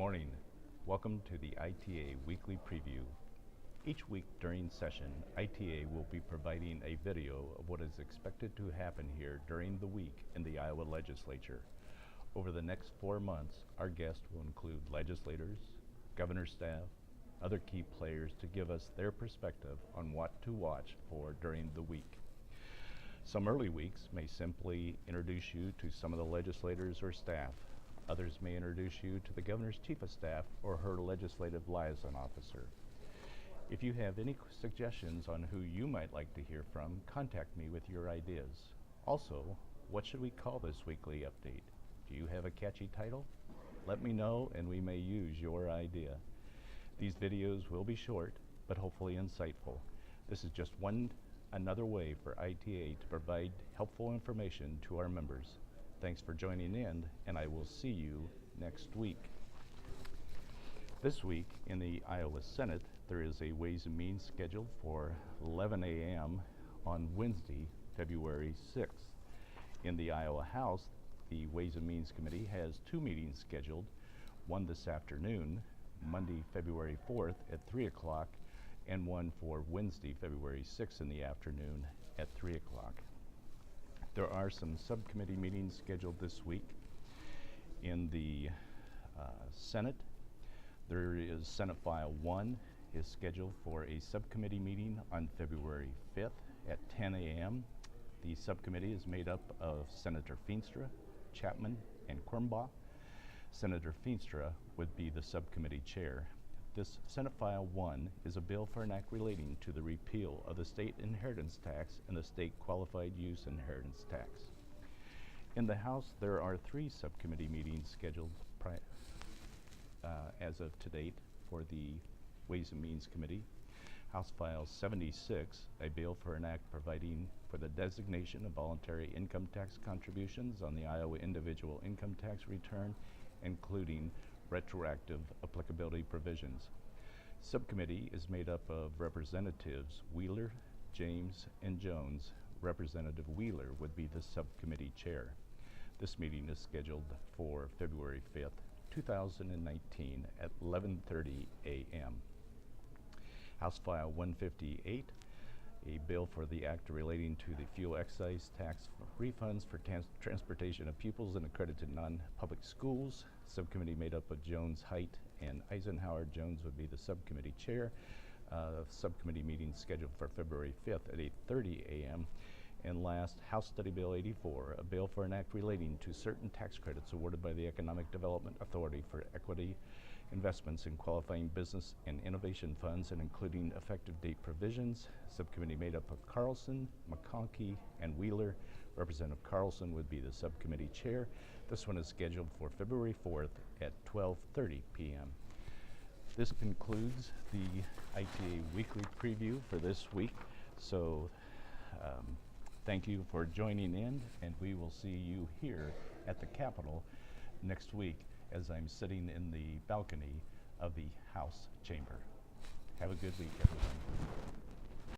morning. Welcome to the ITA Weekly Preview. Each week during session, ITA will be providing a video of what is expected to happen here during the week in the Iowa Legislature. Over the next 4 months, our guests will include legislators, governor staff, other key players to give us their perspective on what to watch for during the week. Some early weeks may simply introduce you to some of the legislators or staff. Others may introduce you to the governor's chief of staff or her legislative liaison officer. If you have any suggestions on who you might like to hear from, contact me with your ideas. Also, what should we call this weekly update? Do you have a catchy title? Let me know and we may use your idea. These videos will be short, but hopefully insightful. This is just another way for ITA to provide helpful information to our members. Thanks for joining in, and I will see you next week. This week in the Iowa Senate, there is a Ways and Means scheduled for 11 a.m. on Wednesday, February 6th. In the Iowa House, the Ways and Means Committee has 2 meetings scheduled, one this afternoon, Monday, February 4th at 3 o'clock, and one for Wednesday, February 6th in the afternoon at 3 o'clock. There are some subcommittee meetings scheduled this week. In the Senate, there is Senate File 1 is scheduled for a subcommittee meeting on February 5th at 10 a.m. The subcommittee is made up of Senator Feenstra, Chapman, and Quirmbaugh. Senator Feenstra would be the subcommittee chair. This Senate File 1 is a bill for an act relating to the repeal of the state inheritance tax and the state qualified use inheritance tax. In the House, there are 3 subcommittee meetings scheduled as of to date for the Ways and Means Committee. House File 76, a bill for an act providing for the designation of voluntary income tax contributions on the Iowa individual income tax return, including retroactive applicability provisions. Subcommittee is made up of Representatives Wheeler, James, and Jones. Representative Wheeler would be the subcommittee chair. This meeting is scheduled for February 5th, 2019 at 11:30 a.m. House File 158, a bill for the act relating to the fuel excise tax refunds for transportation of pupils in accredited non-public schools. Subcommittee made up of Jones, Height, and Eisenhower. Jones would be the subcommittee chair. Subcommittee meeting scheduled for February 5th at 8:30 a.m. And last, House Study Bill 84, a bill for an act relating to certain tax credits awarded by the Economic Development Authority for equity investments in qualifying business and innovation funds, and including effective date provisions. Subcommittee made up of Carlson, McConkey, and Wheeler. Representative Carlson would be the subcommittee chair. This one is scheduled for February 4th at 12:30 p.m. This concludes the ITA Weekly Preview for this week. So thank you for joining in, and we will see you here at the Capitol next week as I'm sitting in the balcony of the House chamber. Have a good week, everyone.